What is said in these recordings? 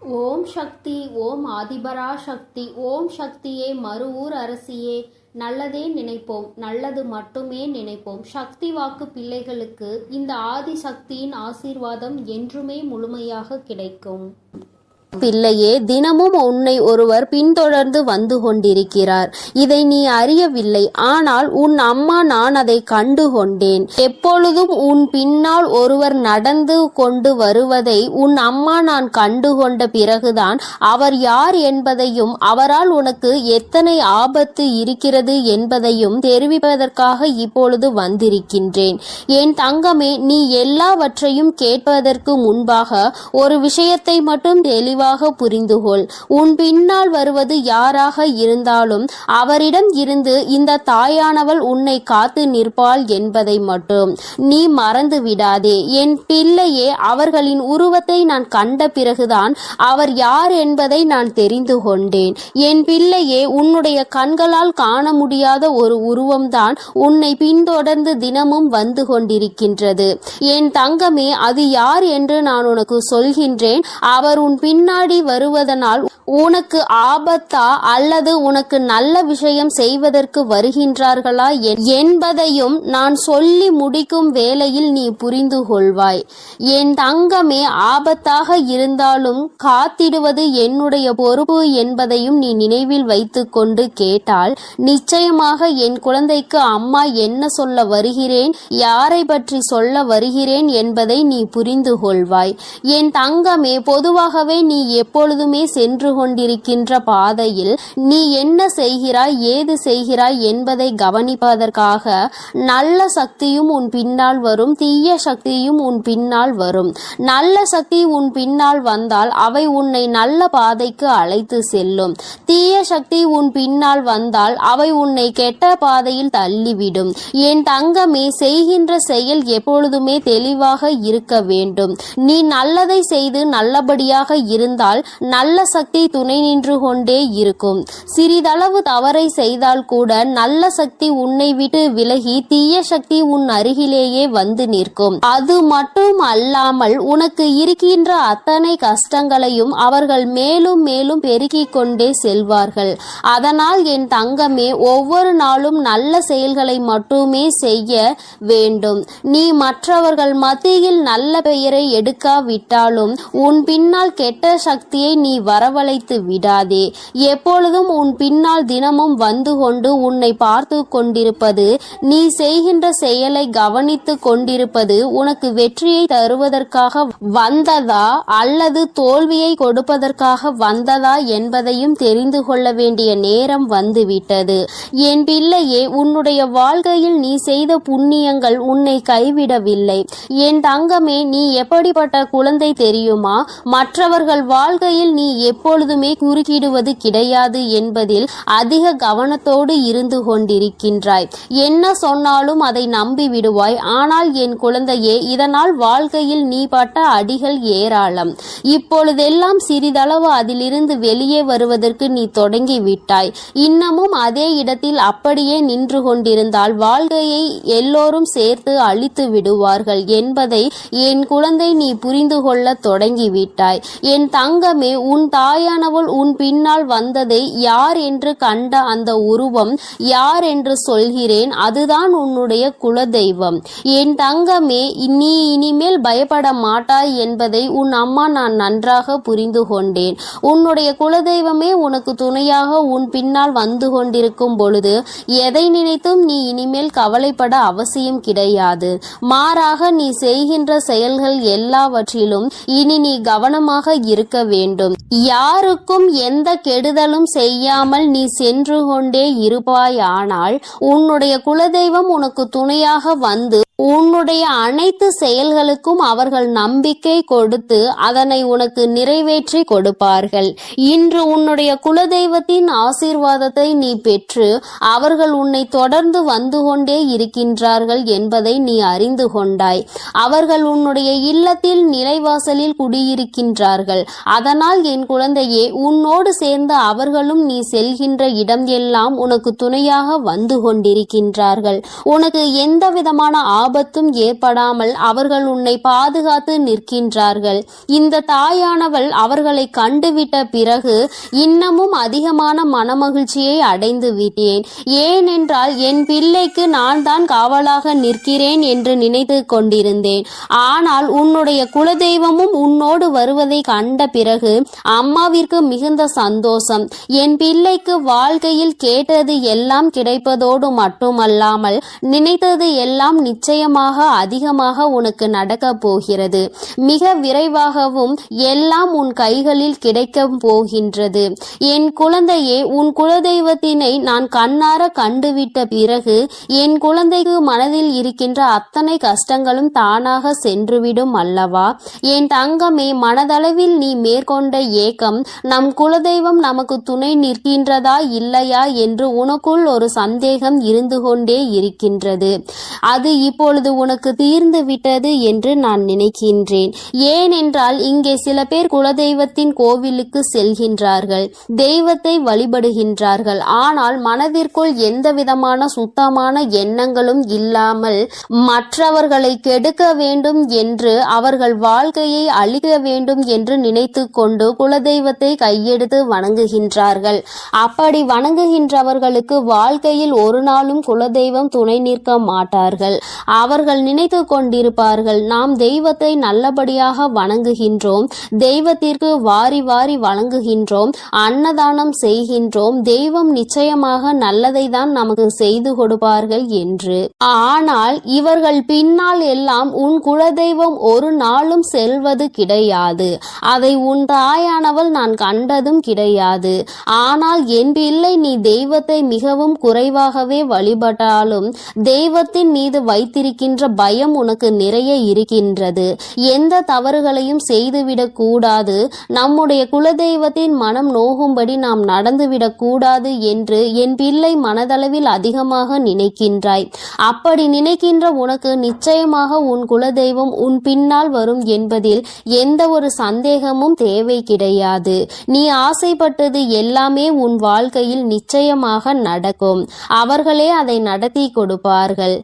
ஓம் சக்தி, ஓம் ஆதிபரா சக்தி, ஓம் சக்தியே, மறுவூர் அரசியே. நல்லதே நினைப்போம், நல்லது மட்டுமே நினைப்போம். சக்தி வாக்கு பிள்ளைகளுக்கு இந்த ஆதி சக்தியின் ஆசீர்வாதம் என்றுமே முழுமையாக கிடைக்கும். பிள்ளையே, தினமும் உன்னை ஒருவர் பின்தொடர்ந்து வந்து கொண்டிருக்கிறார். இதை நீ அறியவில்லை. ஆனால் உன் அம்மா நான் அதை கண்டு கொண்டேன். எப்பொழுதும் உன் பின்னால் ஒருவர் நடந்து கொண்டு வருவதை உன் அம்மா நான் கண்டு கொண்ட பிறகுதான் அவர் யார் என்பதையும் அவரால் உனக்கு எத்தனை ஆபத்து இருக்கிறது என்பதையும் தெரிவிப்பதற்காக இப்பொழுது வந்திருக்கின்றேன். என் தங்கமே, நீ எல்லாவற்றையும் கேட்பதற்கு முன்பாக ஒரு விஷயத்தை மட்டும் தெளிவாக புரிந்துகொள். உன் பின்னால் வருவது யாராக இருந்தாலும் அவரிடம் இருந்து இந்த தாயானவள் உன்னை காத்து நிற்பாள் என்பதை மட்டும் நீ மறந்து விடாதே. என் பிள்ளையே, அவர்களின் உருவத்தை நான் கண்ட பிறகுதான் அவர் யார் என்பதை நான் தெரிந்து கொண்டேன். என் பிள்ளையே, உன்னுடைய கண்களால் காண முடியாத ஒரு உருவம்தான் உன்னை பின்தொடர்ந்து தினமும் வந்து கொண்டிருக்கின்றது. என் தங்கமே, அது யார் என்று நான் உனக்கு சொல்கின்றேன். அவர் உன் பின்னாடி வருவதனால் உனக்கு ஆபத்தா அல்லது உனக்கு நல்ல விஷயம் செய்வதற்கு வருகின்றார்களா என்பதையும் நான் சொல்லி முடிக்கும் வேளையில் நீ புரிந்து கொள்வாய். என் தங்கமே, ஆபத்தாக இருந்தாலும் காத்திடுவது என்னுடைய பொறுப்பு என்பதையும் நீ நினைவில் வைத்துக் கொண்டு கேட்டால் நிச்சயமாக என் குழந்தைக்கு அம்மா என்ன சொல்ல வருகிறேன், யாரை பற்றி சொல்ல வருகிறேன் என்பதை நீ புரிந்து கொள்வாய். என் தங்கமே, பொதுவாகவே நீ எப்பொழுதுமே சென்று கொண்டிருக்கின்ற பாதையில் நீ என்ன செய்கிறாய், ஏது செய்கிறாய் என்பதை கவனிப்பதற்காக நல்ல சக்தியும் உன் பின்னால் வரும், தீய சக்தியும் உன் பின்னால் வரும். நல்ல சக்தி உன் பின்னால் வந்தால் அவை உன்னை நல்ல பாதைக்கு அழைத்து செல்லும். தீய சக்தி உன் பின்னால் வந்தால் அவை உன்னை கெட்ட பாதையில் தள்ளிவிடும். என் தங்கமே, செய்கின்ற செயல் எப்பொழுதுமே தெளிவாக இருக்க வேண்டும். நீ நல்லதை செய்து நல்லபடியாக இருந்தால் நல்ல சக்தி துணை நின்று கொண்டே இருக்கும். சிறிதளவு தவறை செய்தால் கூட நல்ல சக்தி உன்னை விட்டு விலகி தீய சக்தி உன் அருகிலேயே வந்து நிற்கும். அது மட்டும் அல்லாமல் உனக்கு இருக்கின்ற அத்தனை கஷ்டங்களையும் அவர்கள் மேலும் மேலும் பெருக்கிக் கொண்டே செல்வார்கள். அதனால் என் தங்கமே, ஒவ்வொரு நாளும் நல்ல செயல்களை மட்டுமே செய்ய வேண்டும். நீ மற்றவர்கள் மத்தியில் நல்ல பெயரை எடுக்காவிட்டாலும் உன் பின்னால் கெட்ட சக்தியை நீ வரவழைத்து விடாதே. எப்பொழுதும் உன் பின்னால் தினமும் வந்து கொண்டு உன்னை பார்த்து கொண்டிருப்பது, நீ செய்கின்ற செயலை கவனித்து கொண்டிருப்பது உனக்கு வெற்றியை தருவதற்காக வந்ததா அல்லது தோல்வியை கொடுப்பதற்காக வந்ததா என்பதையும் தெரிந்து கொள்ள வேண்டிய நேரம் வந்துவிட்டது. என் பிள்ளையே, உன்னுடைய வாழ்க்கையில் நீ செய்த புண்ணியங்கள் உன்னை கைவிடவில்லை. என் தங்கமே, நீ எப்படிப்பட்ட குழந்தை தெரியுமா? மற்றவர்கள் வாழ்க்கையில் நீ எப்பொழுதுமே குறுக்கிடுவது கிடையாது என்பதில் அதிக கவனத்தோடு இருந்து கொண்டிருக்கின்றாய். என்ன சொன்னாலும் அதை நம்பி விடுவாய். ஆனால் என் குழந்தையே, இதனால் வாழ்க்கையில் நீ பட்ட அடிகள் ஏராளம். இப்பொழுதெல்லாம் சிறிதளவு அதிலிருந்து வெளியே வருவதற்கு நீ தொடங்கி விட்டாய். இன்னமும் அதே இடத்தில் அப்படியே நின்று கொண்டிருந்தால் வாழ்க்கையை எல்லோரும் சேர்த்து அழித்து விடுவார்கள் என்பதை என் குழந்தை நீ புரிந்து கொள்ள தொடங்கிவிட்டாய். என் தங்கமே, உன் தாயானவள் உன் பின்னால் வந்ததை யார் என்று கண்ட அந்த உருவம் யார் என்று சொல்கிறேன். அதுதான் உன்னுடைய குலதெய்வம். என் தங்கமே, நீ இனிமேல் பயப்பட மாட்டாய் என்பதை உன் அம்மா நான் நன்றாக புரிந்து கொண்டேன். உன்னுடைய குலதெய்வமே உனக்கு துணையாக உன் பின்னால் வந்து கொண்டிருக்கும் பொழுது எதை நினைத்தும் நீ இனிமேல் கவலைப்பட அவசியம் கிடையாது. மாறாக நீ செய்கின்ற செயல்கள் எல்லாவற்றிலும் இனி நீ கவனமாக இருக்க வேண்டும். யாருக்கும் எந்த கெடுதலும் செய்யாமல் நீ சென்று கொண்டே இருப்பாயானால் உன்னுடைய குலதெய்வம் உனக்கு துணையாக வந்து உன்னுடைய அனைத்து செயல்களுக்கும் அவர்கள் நம்பிக்கை கொடுத்து அதனை உனக்கு நிறைவேற்றி கொடுப்பார்கள். இன்று உன்னுடைய குலதெய்வத்தின் ஆசீர்வாதத்தை நீ பெற்று அவர்கள் உன்னை தொடர்ந்து வந்து கொண்டே இருக்கின்றார்கள் என்பதை நீ அறிந்து கொண்டாய். அவர்கள் உன்னுடைய இல்லத்தில் நிலைவாசலில் குடியிருக்கின்றார்கள். அதனால் என் குழந்தையே, உன்னோடு சேர்ந்த அவர்களும் நீ செல்கின்ற இடம் எல்லாம் உனக்கு துணையாக வந்து கொண்டிருக்கின்றார்கள். உனக்கு எந்த விதமான ஆபத்தும் ஏற்படாமல் அவர்கள் உன்னை பாதுகாத்து நிற்கின்றார்கள். இந்த தாயானவள் அவர்களை கண்டுவிட்ட பிறகு இன்னமும் அதிகமான மனமகிழ்ச்சியை அடைந்து விட்டேன். ஏனென்றால் என் பிள்ளைக்கு நான் தான் காவலாக நிற்கிறேன் என்று நினைத்து கொண்டிருந்தேன். ஆனால் உன்னுடைய குலதெய்வமும் உன்னோடு வருவதை கண்ட பிறகு அம்மாவிற்கு மிகுந்த சந்தோஷம். என் பிள்ளைக்கு வாழ்க்கையில் கேட்டது எல்லாம் கிடைப்பதோடு மட்டுமல்லாமல் நினைத்தது எல்லாம் நிச்சயமாக அதிகமாக உனக்கு நடக்கப் போகிறது. மிக விரைவாகவும் எல்லாம் உன் கைகளில் கிடைக்கப் போகின்றது. என் குழந்தையே, உன் குலதெய்வத்தினை நான் கண்ணார கண்டுவிட்ட பிறகு என் குழந்தைக்கு மனதில் இருக்கின்ற அத்தனை கஷ்டங்களும் தானாக சென்றுவிடும் அல்லவா? என் தங்கமே, மனதளவில் நீ மேற்கொண்ட ஏக்கம், நம் குலதெய்வம் நமக்கு துணை நிற்கின்றதா இல்லையா என்று உனக்குள் ஒரு சந்தேகம் இருந்து கொண்டே இருக்கின்றது. அது இப்பொழுது உனக்கு தீர்ந்து விட்டது என்று நான் நினைக்கின்றேன். ஏனென்றால் இங்கே சில பேர் குலதெய்வத்தின் கோவிலுக்கு செல்கின்றார்கள், தெய்வத்தை வழிபடுகின்றார்கள். ஆனால் மனதிற்குள் எந்த விதமான சுத்தமான எண்ணங்களும் இல்லாமல் மற்றவர்களை கெடுக்க வேண்டும் என்று, அவர்கள் வாழ்க்கையை அழிக்க வேண்டும் என்று நினைத்து கொண்டு குலதெய்வத்தை கையெடுத்து வணங்குகின்றார்கள். அப்படி வணங்குகின்றவர்களுக்கு வாழ்க்கையில் ஒரு நாளும் குலதெய்வம் துணை நிற்க மாட்டார்கள். அவர்கள் நினைத்து கொண்டிருப்பார்கள், நாம் தெய்வத்தை நல்லபடியாக வணங்குகின்றோம், தெய்வத்திற்கு வாரி வாரி வழங்குகின்றோம், அன்னதானம் செய்கின்றோம், தெய்வம் நிச்சயமாக நல்லதை தான் நமக்கு செய்து கொடுப்பார்கள் என்று. ஆனால் இவர்கள் பின்னால் எல்லாம் உன் குலதெய்வம் ஒரு நாளும் செல்வது கிடையாது. அதை உன் தாயானவள் நான் கண்டதும் கிடையாது. ஆனால் என் பிள்ளை, நீ தெய்வத்தை மிகவும் குறைவாகவே வழிபட்டாலும் தெய்வத்தின் மீது வைத்திருக்கின்ற பயம் உனக்கு நிறைய இருக்கின்றது. எந்த தவறுகளையும் செய்துவிடக் கூடாது, நம்முடைய குலதெய்வத்தின் மனம் நோகும்படி நாம் நடந்துவிடக் கூடாது என்று என் பிள்ளை மனதளவில் அதிகமாக நினைக்கின்றாய். அப்படி நினைக்கின்ற உனக்கு நிச்சயமாக உன் குலதெய்வம் உன் பின்னால் வரும் என்பதில் எந்த ஒரு சந்தேகமும் தேவை கிடையாது. நீ ஆசைப்பட்டது எல்லாமே உன் வாழ்க்கையில் நிச்சயமாக நடக்கும். அவர்களே அதை நடத்தி கொடுப்பார்கள்.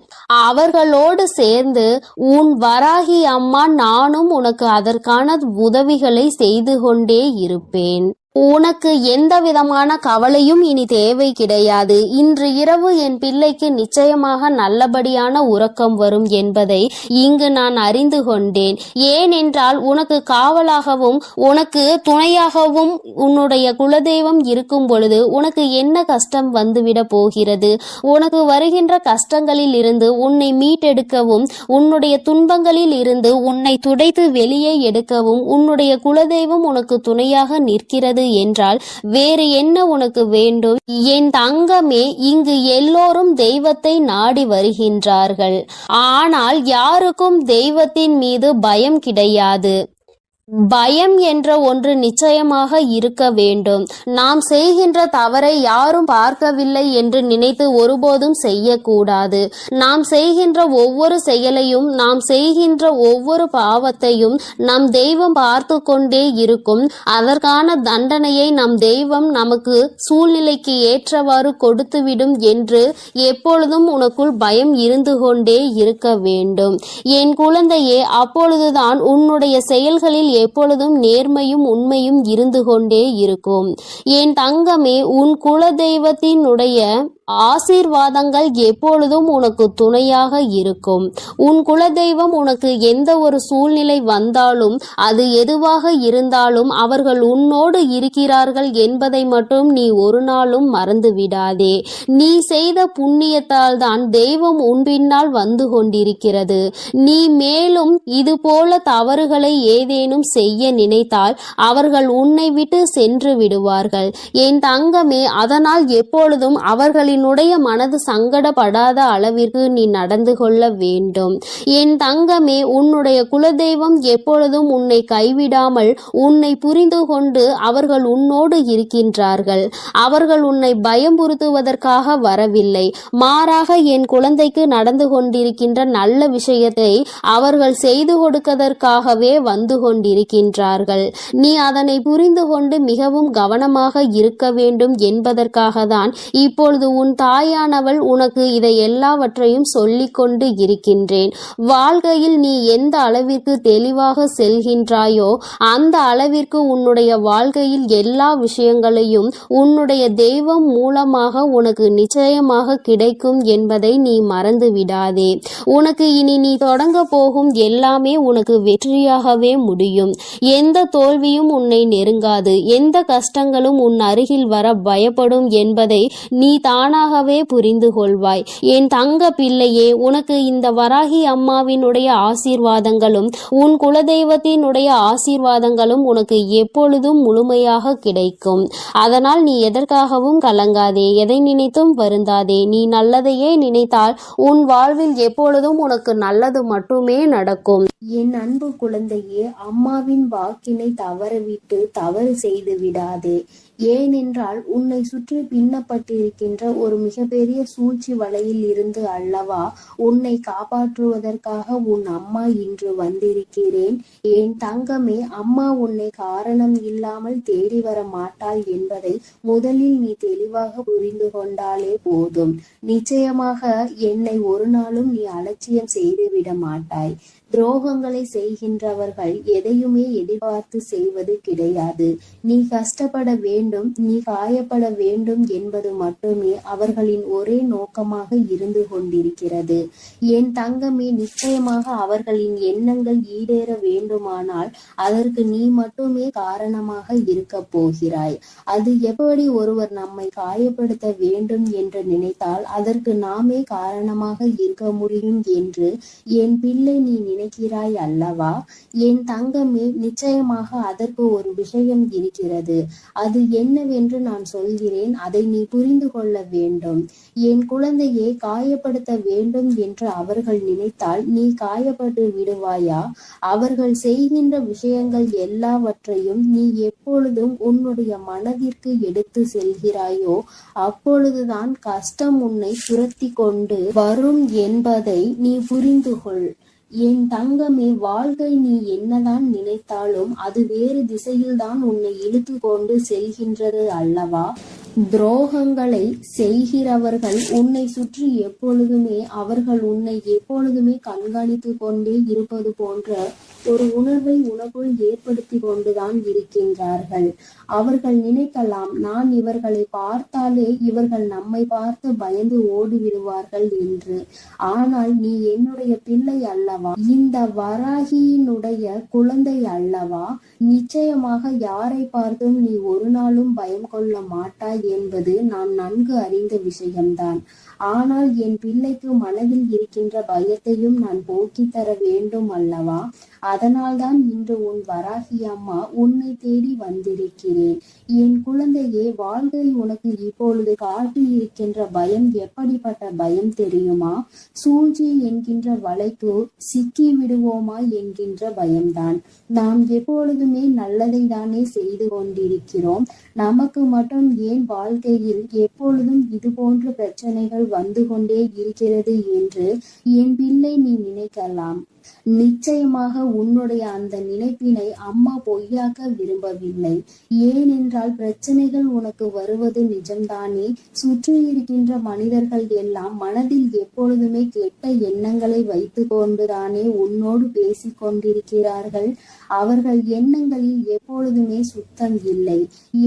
அவர்களோடு சேர்ந்து உன் வராகி அம்மா நானும் உனக்கு அதற்கான உதவிகளை செய்து கொண்டே இருப்பேன். உனக்கு எந்த விதமான கவலையும் இனி தேவை கிடையாது. இன்று இரவு என் பிள்ளைக்கு நிச்சயமாக நல்லபடியான உறக்கம் வரும் என்பதை இங்கு நான் அறிந்து கொண்டேன். ஏனென்றால் உனக்கு காவலாகவும் உனக்கு துணையாகவும் உன்னுடைய குலதெய்வம் இருக்கும் பொழுது உனக்கு என்ன கஷ்டம் வந்துவிட போகிறது? உனக்கு வருகின்ற கஷ்டங்களில் இருந்து உன்னை மீட்டெடுக்கவும், உன்னுடைய துன்பங்களில் இருந்து உன்னை துடைத்து வெளியே எடுக்கவும் உன்னுடைய குலதெய்வம் உனக்கு துணையாக நிற்கிறது என்றால் வேறு என்ன உனக்கு வேண்டும்? என் தங்கமே, இங்கு எல்லோரும் தெய்வத்தை நாடி வருகின்றார்கள். ஆனால் யாருக்கும் தெய்வத்தின் மீது பயம் கிடையாது. பயம் என்ற ஒன்று நிச்சயமாக இருக்க வேண்டும். நாம் செய்கின்ற தவறை யாரும் பார்க்கவில்லை என்று நினைத்து ஒருபோதும் செய்யக்கூடாது. நாம் செய்கின்ற ஒவ்வொரு செயலையும், நாம் செய்கின்ற ஒவ்வொரு பாவத்தையும் நம் தெய்வம் பார்த்து கொண்டே இருக்கும். அதற்கான தண்டனையை நம் தெய்வம் நமக்கு சூழ்நிலைக்கு ஏற்றவாறு கொடுத்துவிடும் என்று எப்பொழுதும் உனக்குள் பயம் இருந்து கொண்டே இருக்க வேண்டும். என் குழந்தையே, அப்பொழுதுதான் உன்னுடைய செயல்களில் எப்பொழுதும் நேர்மையும் உண்மையும் இருந்து கொண்டே இருக்கும். என் தங்கமே, உன் குலதெய்வத்தினுடைய ஆசீர்வாதங்கள் எப்பொழுதும் உனக்கு துணையாக இருக்கும். உன் குலதெய்வம் உனக்கு எந்த ஒரு சூழ்நிலை வந்தாலும், அது எதுவாக இருந்தாலும் அவர்கள் உன்னோடு இருக்கிறார்கள் என்பதை மட்டும் நீ ஒரு நாளும் மறந்து விடாதே. நீ செய்த புண்ணியத்தால் தான் தெய்வம் உன் பின்னால் வந்து கொண்டிருக்கிறது. நீ மேலும் இது போல தவறுகளை ஏதேனும் செய்ய நினைத்தால் அவர்கள் உன்னை விட்டு சென்று விடுவார்கள். என் தங்கமே, அதனால் எப்பொழுதும் அவர்களினுடைய மனது சங்கடப்படாத அளவிற்கு நீ நடந்து கொள்ள வேண்டும். என் தங்கமே, உன்னுடைய குலதெய்வம் எப்பொழுதும் உன்னை கைவிடாமல் உன்னை புரிந்து கொண்டு அவர்கள் உன்னோடு இருக்கின்றார்கள். அவர்கள் உன்னை பயமுறுத்துவதற்காக வரவில்லை. மாறாக என் குழந்தைக்கு நடந்து கொண்டிருக்கின்ற நல்ல விஷயத்தை அவர்கள் செய்து கொடுப்பதற்காகவே வந்து கொண்டிருக்கின்றார்கள். நீ அதனை புரிந்து கொண்டு மிகவும் கவனமாக இருக்க வேண்டும் என்பதற்காக தான் இப்பொழுது உன் தாயானவள் உனக்கு இதை எல்லாவற்றையும் சொல்லிக் கொண்டு இருக்கின்றேன். வாழ்க்கையில் நீ எந்த அளவிற்கு தெளிவாக செல்கின்றாயோ அந்த அளவிற்கு உன்னுடைய வாழ்க்கையில் எல்லா விஷயங்களையும் உன்னுடைய தெய்வம் மூலமாக உனக்கு நிச்சயமாக கிடைக்கும் என்பதை நீ மறந்து விடாதே. உனக்கு இனி நீ தொடங்க போகும் எல்லாமே உனக்கு வெற்றியாகவே முடியும். எந்த தோல்வியும் உன்னை நெருங்காது. எந்த கஷ்டங்களும் உன் அருகில் வர பயப்படும் என்பதை நீ தானாகவே புரிந்து கொள்வாய். என் தங்க பிள்ளையே, உனக்கு இந்த வராகி அம்மாவினுடைய ஆசீர்வாதங்களும் உன் குலதெய்வத்தினுடைய ஆசீர்வாதங்களும் உனக்கு எப்பொழுதும் முழுமையாக கிடைக்கும். அதனால் நீ எதற்காகவும் கலங்காதே, எதை நினைத்தும் வருந்தாதே. நீ நல்லதையே நினைத்தால் உன் வாழ்வில் எப்பொழுதும் உனக்கு நல்லது மட்டுமே நடக்கும். என் அன்பு குழந்தையே, அம்மாவின் வாக்கினை தவறவிட்டு தவறு செய்து விடாதே. ஏனென்றால் உன்னை சுற்றி பின்னப்பட்டிருக்கின்ற ஒரு மிகப்பெரிய சூழ்ச்சி வலையில் இருந்து அல்லவா உன்னை காப்பாற்றுவதற்காக உன் அம்மா இன்று வந்திருக்கிறேன். என் தங்கமே, அம்மா உன்னை காரணம் இல்லாமல் தேடி வர மாட்டாள் என்பதை முதலில் நீ தெளிவாக புரிந்து கொண்டாலே போதும். நிச்சயமாக என்னை ஒரு நாளும் நீ அலட்சியம் செய்துவிட மாட்டாய். துரோகங்களை செய்கின்றவர்கள் எதையுமே எதிர்பார்த்து செய்வது கிடையாது. நீ கஷ்டப்பட வேண்டும், நீ காயப்பட வேண்டும் என்பது மட்டுமே அவர்களின் ஒரே நோக்கமாக இருந்து கொண்டிருக்கிறது. என் தங்கமே, நிச்சயமாக அவர்களின் எண்ணங்கள் ஈடேற வேண்டுமானால் அதற்கு நீ மட்டுமே காரணமாக இருக்க போகிறாய். அது எப்படி ஒருவர் நம்மை காயப்படுத்த வேண்டும் என்று நினைத்தால் அதற்கு நாமே காரணமாக இருக்க முடியும் என்று என் பிள்ளை நீ நினைக்கிறாய் அல்லவா? என் தங்கமே, நிச்சயமாக அதற்கு ஒரு விஷயம் இருக்கிறது. அது என்னவென்று நான் சொல்கிறேன், அதை நீ புரிந்து கொள்ள வேண்டும். என் குழந்தையை காயப்படுத்த வேண்டும் என்று அவர்கள் நினைத்தால் நீ காயப்பட்டு விடுவாயா? அவர்கள் செய்கின்ற விஷயங்கள் எல்லாவற்றையும் நீ எப்பொழுதும் உன்னுடைய மனதிற்கு எடுத்து செல்கிறாயோ அப்பொழுதுதான் கஷ்டம் உன்னை துரத்தி கொண்டு வரும் என்பதை நீ புரிந்து கொள். என் தங்கமே, வாழ்க்கை நீ என்னதான் நினைத்தாலும் அது வேறு திசையில்தான் உன்னை இழுத்து கொண்டு செல்கின்றது அல்லவா? துரோகங்களை செய்கிறவர்கள் உன்னை சுற்றி எப்பொழுதுமே அவர்கள் உன்னை எப்பொழுதுமே கண்காணித்து கொண்டே இருப்பது போன்ற ஒரு உணர்வை உனக்குள் ஏற்படுத்தி கொண்டுதான் இருக்கின்றார்கள். அவர்கள் நினைக்கலாம், நான் இவர்களை பார்த்தாலே இவர்கள் நம்மை பார்த்து பயந்து ஓடி விடுவார்கள் என்று. ஆனால் நீ என்னுடைய பிள்ளை அல்லவா, இந்த வராகியினுடைய குழந்தை அல்லவா? நிச்சயமாக யாரை பார்த்தும் நீ ஒரு நாளும் பயம் கொள்ள மாட்டாய் என்பது நான் நன்கு அறிந்த விஷயம்தான். ஆனால் என் பிள்ளைக்கு மனதில் இருக்கின்ற பயத்தையும் நான் போக்கி தர வேண்டும் அல்லவா? அதனால்தான் இன்று உன் வராகி அம்மா உன்னை தேடி வந்திருக்கிறேன். என் குழந்தையே, வாழ்க்கை உனக்கு இப்பொழுது காட்டி இருக்கின்ற பயம் எப்படிப்பட்ட பயம் தெரியுமா? சூழ்ச்சி என்கின்ற வலைக்கு சிக்கி விடுவோமா என்கின்ற பயம்தான். நாம் எப்பொழுதுமே நல்லதை தானே செய்து கொண்டிருக்கிறோம். நமக்கு மட்டும் ஏன் வாழ்க்கையில் எப்பொழுதும் இது போன்ற பிரச்சனைகள் வந்து கொண்டே இருக்கிறது என்று என் பிள்ளை நீ நினைக்கலாம். நிச்சயமாக உன்னுடைய அந்த நினைப்பினை அம்மா பொய்யாக்க விரும்பவில்லை. ஏனென்றால் பிரச்சனைகள் உனக்கு வருவது நிஜம்தானே. சுற்றி இருக்கின்ற மனிதர்கள் எல்லாம் மனதில் எப்பொழுதுமே கெட்ட எண்ணங்களை வைத்து கொண்டுதானே உன்னோடு பேசிக் கொண்டிருக்கிறார்கள். அவர்கள் எண்ணங்களில் எப்பொழுதுமே சுத்தம் இல்லை.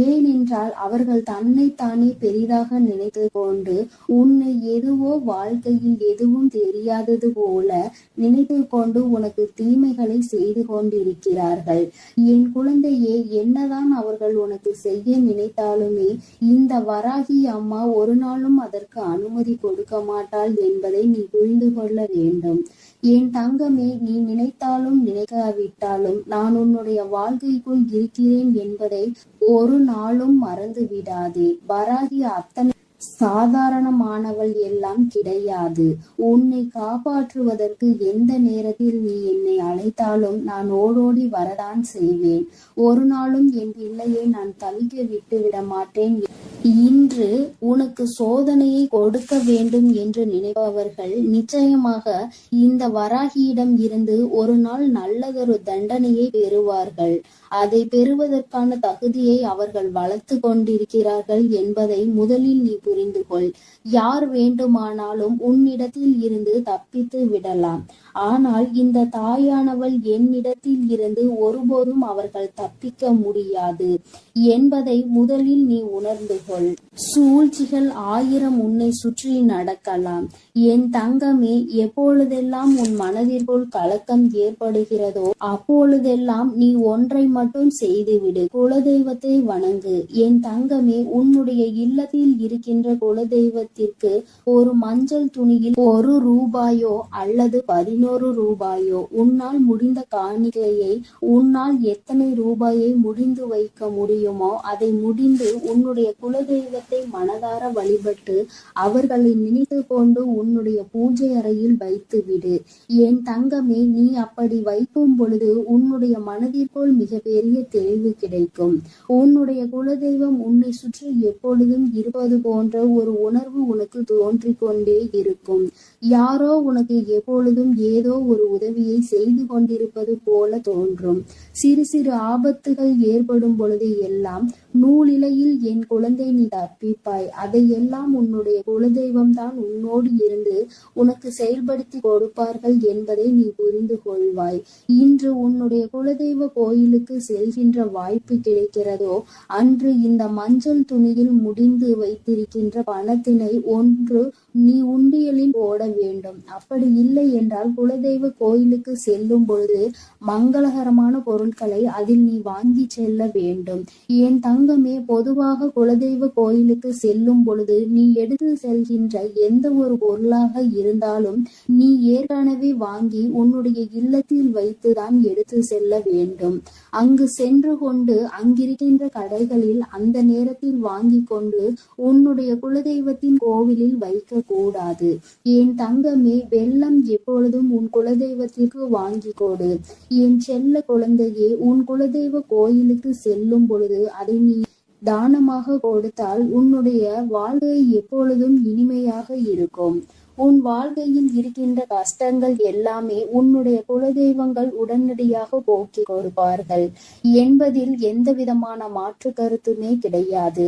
ஏனென்றால் அவர்கள் தன்னைத்தானே பெரிதாக நினைத்து கொண்டு உன்னை எதுவோ வாழ்க்கையில் எதுவும் தெரியாதது போல நினைத்து கொண்டு உனக்கு தீமைகளை செய்து கொண்டிருக்கிறார்கள். என் குழந்தையே, என்னதான் அவர்கள் உனக்கு செய்ய நினைத்தாலுமே இந்த வராகி அம்மா ஒரு நாளும் அதற்கு அனுமதி கொடுக்க மாட்டாள் என்பதை நீ புரிந்து கொள்ள வேண்டும். என் தங்கமே, நீ நினைத்தாலும் நினைக்காவிட்டாலும் நான் உன்னுடைய வாழ்க்கைக்குள் இருக்கிறேன் என்பதை ஒரு நாளும் மறந்து விடாதே. வராகி அத்தனை சாதாரணமானவள் எல்லாம் கிடையாது. உன்னை காப்பாற்றுவதற்கு எந்த நேரத்தில் நீ என்னை அழைத்தாலும் நான் ஓடோடி வரதான் செய்வேன். ஒரு நாளும் என் பிள்ளையை நான் தவிக்க விட்டு விட மாட்டேன். இன்று உனக்கு சோதனையை கொடுக்க வேண்டும் என்று நினைப்பவர்கள் நிச்சயமாக இந்த வராகியிடம் இருந்து ஒரு நாள் நல்லதொரு தண்டனையை பெறுவார்கள். அதை பெறுவதற்கான தகுதியை அவர்கள் வளர்த்து கொண்டிருக்கிறார்கள் என்பதை முதலில் நீ புரிந்து கொள். யார் வேண்டுமானாலும் உன்னிடத்தில் இருந்து தப்பித்து விடலாம், ஆனால் இந்த தாயானவள் என்னிடத்தில் இருந்து ஒருபோதும் அவர்கள் தப்பிக்க முடியாது என்பதை முதலில் நீ உணர்ந்து கொள். சூழ்ச்சிகள் 1000 உன்னை சுற்றி நடக்கலாம். என் தங்கமே, எப்பொழுதெல்லாம் உன் மனதிற்குள் கலக்கம் ஏற்படுகிறதோ அப்பொழுதெல்லாம் நீ ஒன்றை மட்டும் செய்துவிடு, குலதெய்வத்தை வணங்கு. என் தங்கமே, உன்னுடைய இல்லத்தில் இருக்கின்ற குலதெய்வத்திற்கு ஒரு மஞ்சள் துணியில் 1 ரூபாயோ அல்லது 11 ரூபாயோ உன்னால் முடிந்த காணிக்கையை, உன்னால் எத்தனை ரூபாயை முடிந்து வைக்க முடியுமோ அதை முடிந்து உன்னுடைய குலதெய்வத்தை மனதார வழிபட்டு அவர்களை நினைத்து கொண்டு உன்னுடைய பூஜை அறையில் வைத்து விடு. என் தங்கமே, நீ அப்படி வைக்கும் பொழுது உன்னுடைய மனதிற்குள் மிகப்பெரிய தெளிவு கிடைக்கும். உன்னுடைய குலதெய்வம் உன்னை சுற்றி எப்பொழுதும் இருப்பது போன்ற ஒரு உணர்வு உனக்கு தோன்றிக் கொண்டே இருக்கும். யாரோ உனக்கு எப்பொழுதும் ஏதோ ஒரு உதவியை செய்து கொண்டிருப்பது போல தோன்றும். சிறு சிறு ஆபத்துகள் ஏற்படும் பொழுது எல்லாம் நூலிலையில் என் குழந்தை நீ தப்பிப்பாய், அதையெல்லாம் உன்னுடைய குலதெய்வம் தான் உன்னோடு இருந்து உனக்கு செயல்படுத்தி கொடுப்பார்கள் என்பதை நீ புரிந்து கொள்வாய். இன்று உன்னுடைய குலதெய்வ கோயிலுக்கு செல்கின்ற வாய்ப்பு கிடைக்கிறதோ அன்று இந்த மஞ்சள் துணியில் முடிந்து வைத்திருக்கின்ற பணத்தினை ஒன்று நீ உண்டியலில் போட வேண்டும். அப்படி இல்லை என்றால் குலதெய்வ கோயிலுக்கு செல்லும் பொழுது மங்களகரமான பொருட்களை அதில் நீ வாங்கி செல்ல வேண்டும். என் தங்கமே, பொதுவாக குலதெய்வ கோயிலுக்கு செல்லும் பொழுது நீ எடுத்து செல்கின்ற எந்த ஒரு பொருளாக இருந்தாலும் நீ ஏற்கனவே வாங்கி உன்னுடைய இல்லத்தில் வைத்துதான் எடுத்து செல்ல வேண்டும். அங்கு சென்று கொண்டு அங்கிருக்கின்ற கடைகளில் அந்த நேரத்தில் வாங்கி கொண்டு உன்னுடைய குலதெய்வத்தின் கோவிலில் வைக்க கூடாது. என் தங்கமே, வெள்ளம் எப்பொழுதும் உன் குலதெய்வத்திற்கு வாங்கி கொடு. என் செல்ல குழந்தையே, உன் குலதெய்வ கோயிலுக்கு செல்லும் பொழுது அதை நீ தானமாக கொடுத்தால் உன்னுடைய வாழ்க்கை எப்பொழுதும் இனிமையாக இருக்கும். உன் வாழ்க்கையில் இருக்கின்ற கஷ்டங்கள் எல்லாமே உன்னுடைய குலதெய்வங்கள் உடனடியாக போக்கி கொடுப்பார்கள் என்பதில் எந்த விதமான மாற்று கருத்துமே கிடையாது.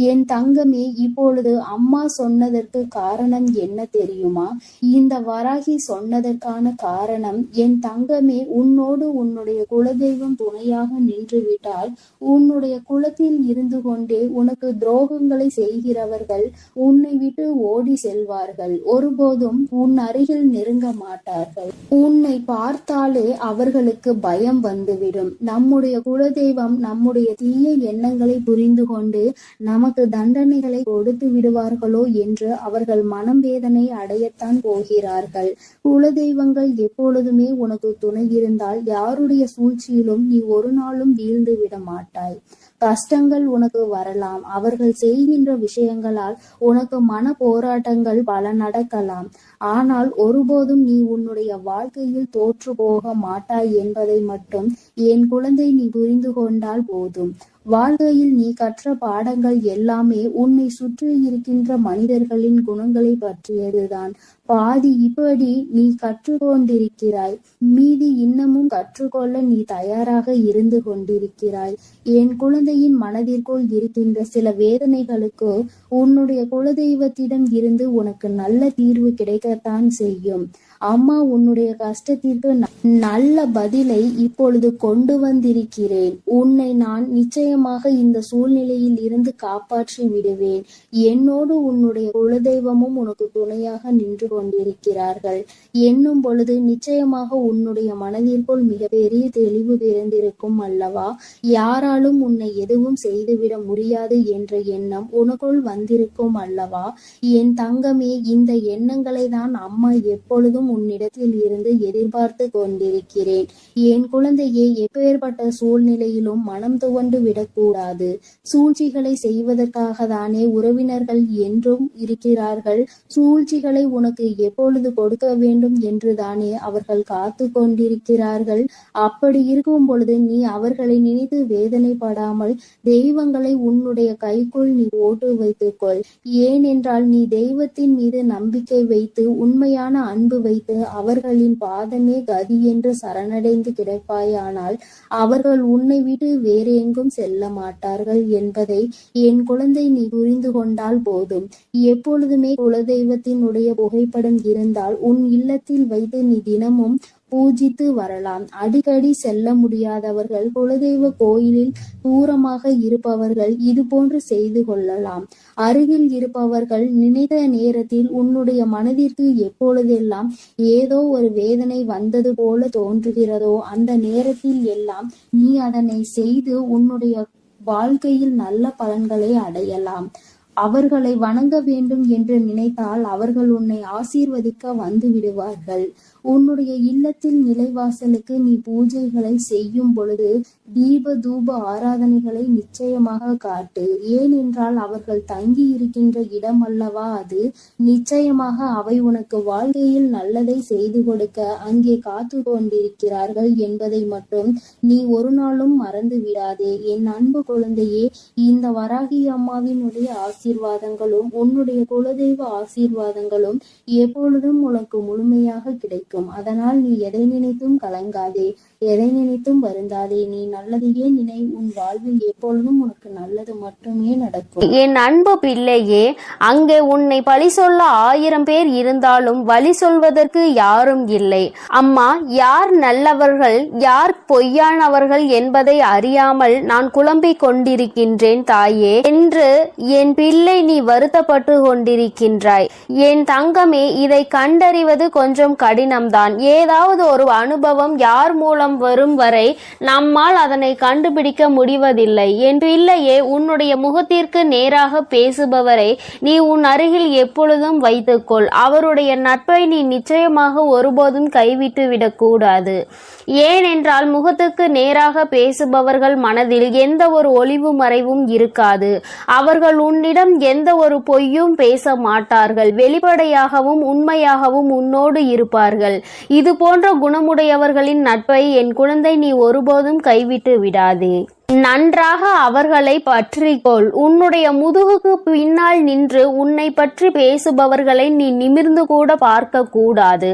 என் தங்கமே, இப்பொழுது அம்மா சொன்னதற்கு காரணம் என்ன தெரியுமா? இந்த வராகி சொன்னதற்கான காரணம், என் தங்கமே, உன்னோடு உன்னுடைய குலதெய்வம் துணையாக நின்றுவிட்டால் உன்னுடைய குலத்தில் இருந்து கொண்டே உனக்கு துரோகங்களை செய்கிறவர்கள் உன்னை விட்டு ஓடி செல்வார்கள். ஒருபோதும் உன் அருகில் நெருங்க மாட்டார்கள். உன்னை பார்த்தாலே அவர்களுக்கு பயம் வந்துவிடும். நம்முடைய குலதெய்வம் நம்முடைய தீய எண்ணங்களை புரிந்து கொண்டு நமக்கு தண்டனைகளை கொடுத்து விடுவார்களோ என்று அவர்கள் மனம் வேதனை அடையத்தான் போகிறார்கள். குலதெய்வங்கள் எப்பொழுதுமே உனக்கு துணை இருந்தால் யாருடைய சூழ்ச்சியிலும் நீ ஒரு நாளும் வீழ்ந்து விட மாட்டாய். கஷ்டங்கள் உனக்கு வரலாம், அவர்கள் செய்கின்ற விஷயங்களால் உனக்கு மன போராட்டங்கள் பல நடக்கலாம். ஆனால் ஒருபோதும் நீ உன்னுடைய வாழ்க்கையில் தோற்று போக மாட்டாய் என்பதை மட்டும் என் குழந்தை நீ புரிந்து கொண்டால் போதும். வாழ்க்கையில் நீ கற்ற பாடங்கள் எல்லாமே உன்னை சுற்றி இருக்கின்ற மனிதர்களின் குணங்களை பற்றியதுதான். பாதி இப்படி நீ கற்றுக்கொண்டிருக்கிறாய், மீதி இன்னமும் கற்றுக்கொள்ள நீ தயாராக இருந்து கொண்டிருக்கிறாய். என் குழந்தையின் மனதிற்குள் இருக்கின்ற சில வேதனைகளுக்கு உன்னுடைய குலதெய்வத்திடம் இருந்து உனக்கு நல்ல தீர்வு கிடைக்கத்தான் செய்யும். அம்மா உன்னுடைய கஷ்டத்திற்கு நல்ல பதிலை இப்பொழுது கொண்டு வந்திருக்கிறேன். உன்னை நான் நிச்சயமாக இந்த சூழ்நிலையில் இருந்து காப்பாற்றி விடுவேன். என்னோடு உன்னுடைய குலதெய்வமும் உனக்கு துணையாக நின்று கொண்டிருக்கிறார்கள் என்னும் பொழுது நிச்சயமாக உன்னுடைய மனதிற்குள் மிகப்பெரிய தெளிவு பிறந்திருக்கும் அல்லவா? யாராலும் உன்னை எதுவும் செய்துவிட முடியாது என்ற எண்ணம் உனக்குள் வந்திருக்கும் அல்லவா? என் தங்கமே, இந்த எண்ணங்களை தான் அம்மா எப்பொழுதும் உன்னிடத்தில் இருந்து எதிர்பார்த்து கொண்டிருக்கிறேன். என் குழந்தையே, எப்பேற்பட்ட சூழ்நிலையிலும் மனம் துவண்டு விடக்கூடாது. சூழ்ச்சிகளை செய்வதற்காக தானே உறவினர்கள் என்றும் இருக்கிறார்கள். சூழ்ச்சிகளை உனக்கு எப்பொழுது கொடுக்க வேண்டும் என்று தானே அவர்கள் காத்து கொண்டிருக்கிறார்கள். அப்படி இருக்கும் பொழுது நீ அவர்களை நினைத்து வேதனைப்படாமல் தெய்வங்களை உன்னுடைய கைக்குள் நீ போட்டு வைத்துக்கொள். ஏனென்றால் நீ தெய்வத்தின் மீது நம்பிக்கை வைத்து உண்மையான அன்பு வைத்து அவர்களின் பாதமே கதி என்று சரணடைந்து கிடப்பாயானால் அவர்கள் உன்னை விட்டு வேறு எங்கும் செல்ல மாட்டார்கள் என்பதை என் குழந்தை நீ புரிந்து கொண்டால் போதும். எப்பொழுதுமே குலதெய்வத்தினுடைய புகைப்படம் இருந்தால் உன் இல்லத்தில் வைத்து நீ தினமும் பூஜித்து வரலாம். அடிக்கடி செல்ல முடியாதவர்கள், குலதெய்வ கோயிலில் தூரமாக இருப்பவர்கள் இது போன்று செய்து கொள்ளலாம். அருகில் இருப்பவர்கள் நினைத்த நேரத்தில் உன்னுடைய மனதிற்கு எப்பொழுதெல்லாம் ஏதோ ஒரு வேதனை வந்தது போல தோன்றுகிறதோ அந்த நேரத்தில் எல்லாம் நீ அதனை செய்து உன்னுடைய வாழ்க்கையில் நல்ல பலன்களை அடையலாம். அவர்களை வணங்க வேண்டும் என்று நினைத்தால் அவர்கள் உன்னை ஆசீர்வதிக்க வந்து விடுவார்கள். உன்னுடைய இல்லத்தில் நிலைவாசலுக்கு நீ பூஜைகளை செய்யும் பொழுது தீப தூப ஆராதனைகளை நிச்சயமாக காட்டு. ஏனென்றால் அவர்கள் தங்கி இருக்கின்ற இடம் அல்லவா அது. நிச்சயமாக அவை உனக்கு வாழ்க்கையில் நல்லதை செய்து கொடுக்க அங்கே காத்து கொண்டிருக்கிறார்கள் என்பதை மட்டும் நீ ஒரு நாளும் மறந்து விடாதே. என் அன்பு குழந்தையே, இந்த வராகி அம்மாவினுடைய ஆசீர்வாதங்களும் உன்னுடைய குலதெய்வ ஆசீர்வாதங்களும் எப்பொழுதும் உனக்கு முழுமையாக கிடைக்கும். அதனால் நீ எதை நினைத்தும் கலங்காதே, எதை நினைத்தும் வருந்தாதே. நீ நல்லதையே நினை. உன் வாழ்வில் எப்பொழுதும் உனக்கு நல்லது மட்டுமே நடக்கும். என் அன்பு பிள்ளையே, அங்கே உன்னை பழி சொல்ல 1000 பேர் இருந்தாலும் வழி சொல்வதற்கு யாரும் இல்லை. அம்மா, யார் நல்லவர்கள் யார் பொய்யானவர்கள் என்பதை அறியாமல் நான் குழம்பிக் கொண்டிருக்கின்றேன் தாயே என்று என் பிள்ளை நீ வருத்தப்பட்டு கொண்டிருக்கின்றாய். என் தங்கமே, இதை கண்டறிவது கொஞ்சம் கடினம்தான். ஏதாவது ஒரு அனுபவம் யார் மூலம் வரும் வரை நம்மால் அதனை கண்டுபிடிக்க முடிவதில்லை. என் பிள்ளையே, உன்னுடைய முகத்திற்கு நேராக பேசுபவரை நீ உன் அருகில் எப்பொழுதும் வைத்துக்கொள். அவருடைய நட்பை நீ நிச்சயமாக ஒருபோதும் கைவிட்டு விடக்கூடாது. ஏனென்றால் முகத்துக்கு நேராக பேசுபவர்கள் மனதில் எந்த ஒரு ஒளிவு மறைவும் இருக்காது. அவர்கள் உன்னிடம் எந்த ஒரு பொய்யும் பேச மாட்டார்கள். வெளிப்படையாகவும் உண்மையாகவும் உன்னோடு இருப்பார்கள். இது போன்ற குணமுடையவர்களின் நட்பை என் குழந்தை நீ ஒருபோதும் கைவிட்டு விடாதே. நன்றாக அவர்களை பற்றிக்கொள். உன்னுடைய முதுகுக்கு பின்னால் நின்று உன்னை பற்றி பேசுபவர்களை நீ நிமிர்ந்து கூட பார்க்க கூடாது.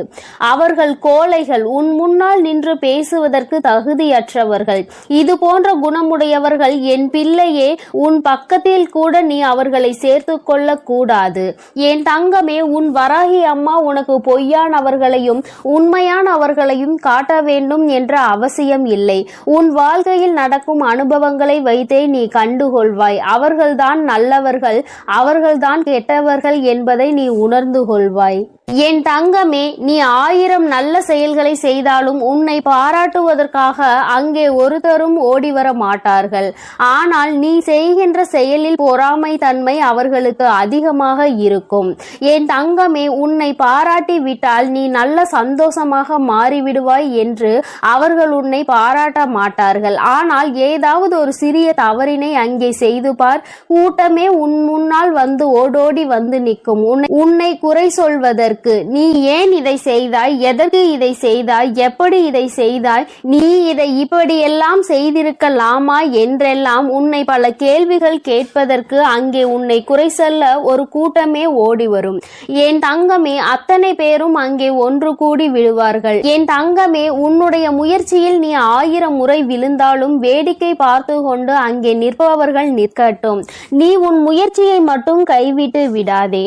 அவர்கள் கோழைகள், உன் முன்னால் நின்று பேசுவதற்கு தகுதியற்றவர்கள். இது போன்ற குணமுடையவர்கள் என் பிள்ளையே, உன் பக்கத்தில் கூட நீ அவர்களை சேர்த்து கொள்ள கூடாது. என் தங்கமே, உன் வராகி அம்மா உனக்கு பொய்யானவர்களையும் உண்மையானவர்களையும் காட்ட வேண்டும் என்ற அவசியம் இல்லை. உன் வாழ்க்கையில் நடக்கும் அனுபவங்களை வைத்தே நீ கண்டுகொள்வாய். அவர்கள்தான் நல்லவர்கள், அவர்கள்தான் கெட்டவர்கள் என்பதை நீ உணர்ந்து கொள்வாய். என் தங்கமே, நீ 1000 நல்ல செயல்களை செய்தாலும் உன்னை பாராட்டுவதற்காக அங்கே ஒருத்தரும் ஓடிவர மாட்டார்கள். ஆனால் நீ செய்கின்ற செயலில் பொறாமை தன்மை அவர்களுக்கு அதிகமாக இருக்கும். என் தங்கமே, உன்னை பாராட்டி விட்டால் நீ நல்ல சந்தோஷமாக மாறிவிடுவாய் என்று அவர்கள் உன்னை பாராட்ட மாட்டார்கள். ஆனால் ஏதாவது ஒரு சிறிய தவறினை அங்கே செய்து பார், கூட்டமே உன் முன்னால் வந்து ஓடோடி வந்து நிற்கும். உன்னை குறை சொல்வதற்கு நீ ஏன் இதை செய்தாய், எதற்கு இதை செய்தாய், எப்படி இதை செய்தாய், நீ இதை இப்படியெல்லாம் செய்திருக்கலாமா என்றெல்லாம் உன்னை பல கேள்விகள் கேட்பதற்கு அங்கே உன்னை குறை சொல்ல ஒரு கூட்டமே ஓடி வரும். என் தங்கமே, அத்தனை பேரும் அங்கே ஒன்று கூடி விழுவார்கள். என் தங்கமே, உன்னுடைய முயற்சியில் நீ 1000 முறை விழுந்தாலும் வேடிக்கை பார்த்து கொண்டு அங்கே நிற்பவர்கள் நிற்கட்டும். நீ உன் முயற்சியை மட்டும் கைவிட்டு விடாதே.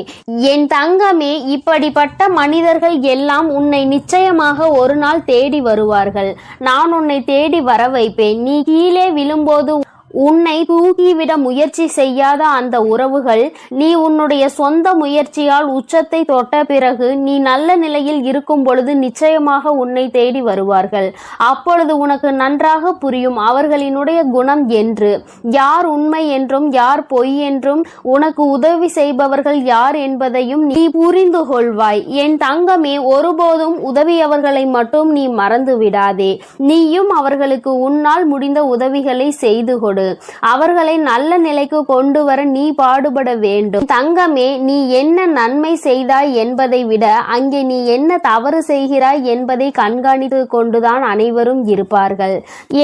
என் தங்கமே, இப்படிப்பட்ட மனிதர்கள் எல்லாம் உன்னை நிச்சயமாக ஒரு நாள் தேடி வருவார்கள். நான் உன்னை தேடி வர வைப்பேன். நீ கீழே விழும்போது உன்னை தூக்கிவிட முயற்சி செய்யாத அந்த உறவுகள் நீ உன்னுடைய சொந்த முயற்சியால் உச்சத்தை தொட்ட பிறகு நீ நல்ல நிலையில் இருக்கும் பொழுது நிச்சயமாக உன்னை தேடி வருவார்கள். அப்பொழுது உனக்கு நன்றாக புரியும் அவர்களினுடைய குணம் என்று, யார் உண்மை என்றும் யார் பொய் என்றும், உனக்கு உதவி செய்பவர்கள் யார் என்பதையும் நீ புரிந்து கொள்வாய். என் தங்கமே, ஒருபோதும் உதவியவர்களை மட்டும் நீ மறந்து விடாதே. நீயும் அவர்களுக்கு உன்னால் முடிந்த உதவிகளை செய்து கொடு. இருக்கிறார்கள். அவர்களை நல்ல நிலைக்கு கொண்டு வர நீ பாடுபட வேண்டும். தங்கமே, நீ என்ன நன்மை செய்தாய் என்பதை விட அங்கே நீ என்ன தவறு செய்கிறாய் என்பதை கண்காணித்து கொண்டுதான் அனைவரும் இருப்பார்கள்.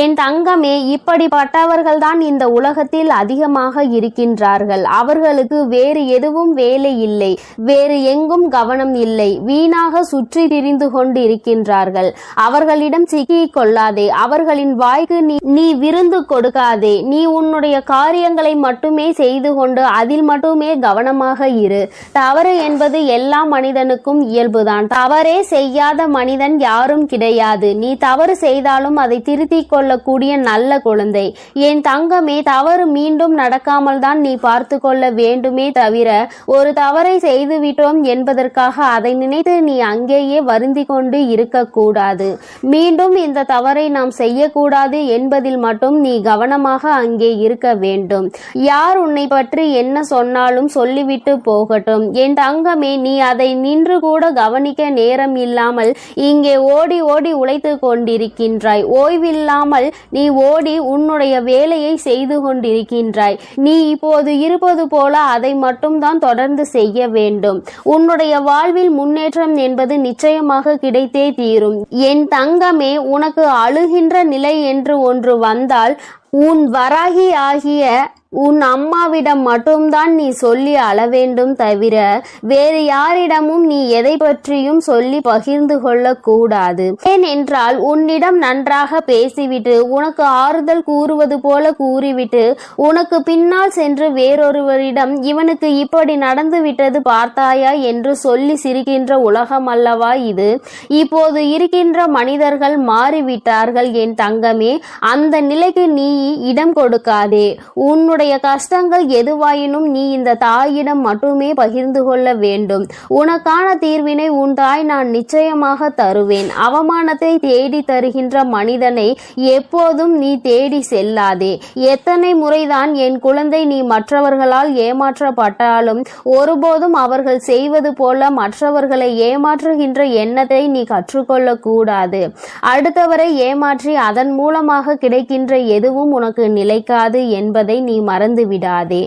என் தங்கமே, இப்படிப்பட்டவர்கள்தான் இந்த உலகத்தில் அதிகமாக இருக்கின்றார்கள். அவர்களுக்கு வேறு எதுவும் வேலை இல்லை, வேறு எங்கும் கவனம் இல்லை, வீணாக சுற்றி திரிந்து கொண்டு இருக்கின்றார்கள். அவர்களிடம் சிக்கிக் கொள்ளாதே, அவர்களின் வாய்க்கு நீ விருந்து கொடுக்காதே. நீ உன்னுடைய காரியங்களை மட்டுமே செய்து கொண்டு அதில் மட்டுமே கவனமாக இரு. தவறு என்பது எல்லா மனிதனுக்கும் இயல்புதான். தவறே செய்யாத மனிதன் யாரும் கிடையாது. நீ தவறு செய்தாலும் அதை திருத்திக் கொள்ளக்கூடிய நல்ல குழந்தை. என் தங்கமே, தவறு மீண்டும் நடக்காமல் தான் நீ பார்த்து கொள்ள வேண்டுமே தவிர ஒரு தவறை செய்துவிட்டோம் என்பதற்காக அதை நினைத்து நீ அங்கேயே வருந்தி கொண்டு இருக்கக்கூடாது. மீண்டும் இந்த தவறை நாம் செய்யக்கூடாது என்பதில் மட்டும் நீ கவனமாக அங்கே இருக்க வேண்டும். யார் உன்னை பற்றி என்ன சொன்னாலும் சொல்லிவிட்டு போகட்டும். என் தங்கமே, நீ அதை நின்று கூட கவனிக்க நேரம் இல்லாமல் இங்கே ஓடி ஓடி உழைத்து கொண்டிருக்கின்றாய். ஓய்வில்லாமல் நீ ஓடி உன்னுடைய வேலையை செய்து கொண்டிருக்கின்றாய். நீ இப்போது இருப்பது போல அதை மட்டும்தான் தொடர்ந்து செய்ய வேண்டும். உன்னுடைய வாழ்வில் முன்னேற்றம் என்பது நிச்சயமாக கிடைத்தே தீரும். என் தங்கமே, உனக்கு அழுகின்ற நிலை என்று ஒன்று வந்தால் உன் வராகி ஆகிய உன் அம்மாவிடம் மட்டும்தான் நீ சொல்லி அழ வேண்டும் தவிர வேறு யாரிடமும் நீ எதை பற்றியும் சொல்லி பகிர்ந்து கொள்ள கூடாது. ஏனென்றால் உன்னிடம் நன்றாக பேசிவிட்டு உனக்கு ஆறுதல் கூறுவது போல கூறிவிட்டு உனக்கு பின்னால் சென்று வேறொருவரிடம் இவனுக்கு இப்படி நடந்து விட்டது பார்த்தாயா என்று சொல்லி சிரிக்கின்ற உலகம் அல்லவா இது? இப்போது இருக்கின்ற மனிதர்கள் மாறிவிட்டார்கள் என் தங்கமே. அந்த நிலைக்கு நீ இடம் கொடுக்காதே. உன்னுடைய கஷ்டங்கள் எதுவாயினும் நீ இந்த தாயிடம் மட்டுமே பகிர்ந்து கொள்ள வேண்டும். உனக்கான தீர்வினை உன் தாய் நான் நிச்சயமாக தருவேன். அவமானத்தை தேடி தருகின்ற மனிதனை எப்போதும் நீ தேடி செல்லாதே. எத்தனை முறைதான் என் குழந்தை நீ மற்றவர்களால் ஏமாற்றப்பட்டாலும் ஒருபோதும் அவர்கள் செய்வது போல மற்றவர்களை ஏமாற்றுகின்ற எண்ணத்தை நீ கற்றுக்கொள்ள கூடாது. அடுத்தவரை ஏமாற்றி அதன் மூலமாக கிடைக்கின்ற எதுவும் உனக்கு நிலைக்காது என்பதை நீ மறந்து விடாதே.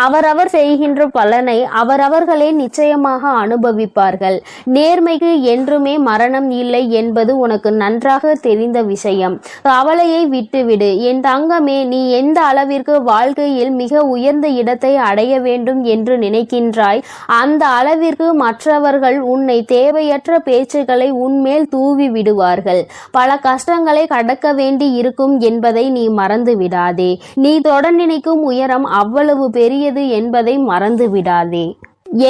அவரவர் செய்கின்ற பலனை அவரவர்களே நிச்சயமாக அனுபவிப்பார்கள். நேர்மைக்கு என்றுமே மரணம் இல்லை என்பது உனக்கு நன்றாக தெரிந்த விஷயம். கவலையை விட்டுவிடு என் தங்கமே. நீ எந்த அளவிற்கு வாழ்க்கையில் மிக உயர்ந்த இடத்தை அடைய வேண்டும் என்று நினைக்கின்றாய் அந்த அளவிற்கு மற்றவர்கள் உன்னை தேவையற்ற பேச்சுக்களை உன்மேல் தூவி விடுவார்கள். பல கஷ்டங்களை கடக்க வேண்டி இருக்கும் என்பதை நீ மறந்து விடாதே. நீ தொட நினைக்கும் உயரம் அவ்வளவு பெரியது என்பதை மறந்து விடாதே.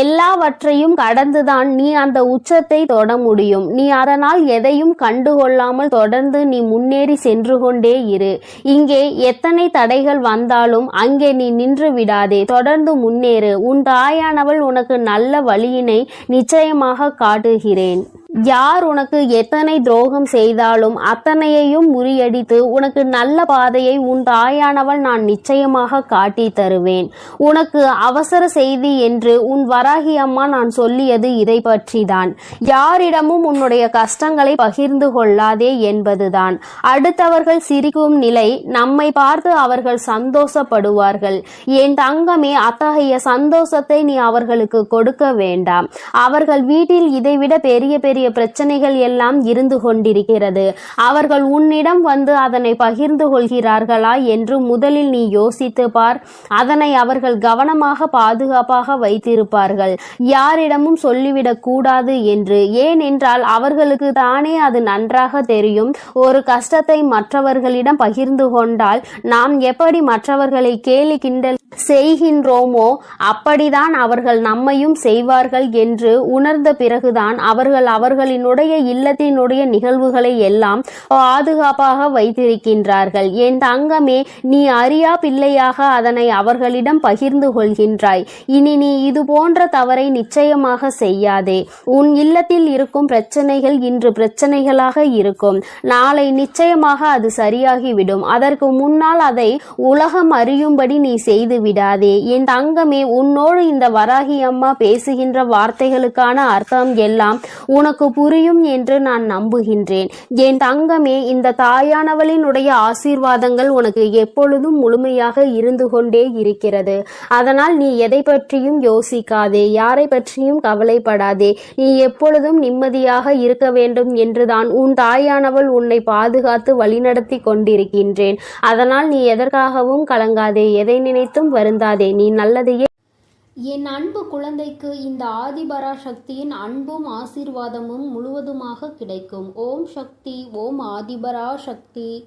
எல்லாவற்றையும் கடந்துதான் நீ அந்த உச்சத்தை தொட முடியும். நீ அதனால் எதையும் கண்டுகொள்ளாமல் தொடர்ந்து நீ முன்னேறி சென்று கொண்டே இரு. இங்கே எத்தனை தடைகள் வந்தாலும் அங்கே நீ நின்று விடாதே. தொடர்ந்து முன்னேறு. உன் தாயானவள் உனக்கு நல்ல வழியினை நிச்சயமாக காட்டுகிறேன். யார் உனக்கு எத்தனை துரோகம் செய்தாலும் அத்தனையையும் முறியடித்து உனக்கு நல்ல பாதையை உன் தாயானவள் நான் நிச்சயமாக காட்டி தருவேன். உனக்கு அவசர செய்தி என்று உன் வராகி அம்மா நான் சொல்லியது இதை பற்றிதான். யாரிடமும் உன்னுடைய கஷ்டங்களை பகிர்ந்து கொள்ளாதே என்பதுதான். அடுத்தவர்கள் சிரிக்கும் நிலை நம்மை பார்த்து அவர்கள் சந்தோஷப்படுவார்கள். என் தங்கமே, அத்தகைய சந்தோஷத்தை நீ அவர்களுக்கு கொடுக்க வேண்டாம். அவர்கள் வீட்டில் இதைவிட பெரிய பெரிய பிரச்சனைகள் எல்லாம் இருந்து கொண்டிருக்கிறது. அவர்கள் உன்னிடம் வந்து அதனை பகிர்ந்து கொள்கிறார்களா என்று முதலில் நீ யோசித்து பார். அதனை அவர்கள் கவனமாக பாதுகாப்பாக வைத்திருப்பார்கள். யாரிடமும் சொல்லிவிடக் கூடாது என்று. ஏனென்றால் அவர்களுக்கு தானே அது நன்றாக தெரியும். ஒரு கஷ்டத்தை மற்றவர்களிடம் பகிர்ந்து கொண்டால் நாம் எப்படி மற்றவர்களை கேலி கிண்டல் செய்கின்றோமோ அப்படிதான் அவர்கள் நம்மையும் செய்வார்கள் என்று உணர்ந்த பிறகுதான் அவர்கள் அவர்களினுடைய இல்லத்தினுடைய நிகழ்வுகளை எல்லாம் பாதுகாப்பாக வைத்திருக்கின்றார்கள். என் தங்கமே, நீ அறியா பிள்ளையாக அதனை அவர்களிடம் பகிர்ந்து கொள்கின்றாய். இனி நீ இது போன்ற தவறை நிச்சயமாக செய்யாதே. உன் இல்லத்தில் இருக்கும் பிரச்சனைகள் இன்று பிரச்சனைகளாக இருக்கும். நாளை நிச்சயமாக அது சரியாகிவிடும். அதற்கு முன்னால் அதை உலகம் அறியும்படி நீ செய்து விடாதே. என் தங்கமே, உன்னோடு இந்த வராகி அம்மா பேசுகின்ற வார்த்தைகளுக்கான அர்த்தம் எல்லாம் உனக்கு புரியும் என்று நான் நம்புகின்றேன். என் தங்கமே, இந்த தாயானவளினுடைய ஆசீர்வாதங்கள் உனக்கு எப்பொழுதும் முழுமையாக இருந்து கொண்டே இருக்கிறது. அதனால் நீ எதை பற்றியும் யோசிக்காதே, யாரை பற்றியும் கவலைப்படாதே. நீ எப்பொழுதும் நிம்மதியாக இருக்க வேண்டும் என்றுதான் உன் தாயானவள் உன்னை பாதுகாத்து வழிநடத்தி கொண்டிருக்கின்றேன். அதனால் நீ எதற்காகவும் கலங்காதே, எதை நினைத்தும் வருந்தாதே. நீ நல்லதையே. என் அன்பு குழந்தைக்கு இந்த ஆதிபராசக்தியின் அன்பும் ஆசீர்வாதமும் முழுவதுமாக கிடைக்கும். ஓம் சக்தி. ஓம் ஆதிபராசக்தி.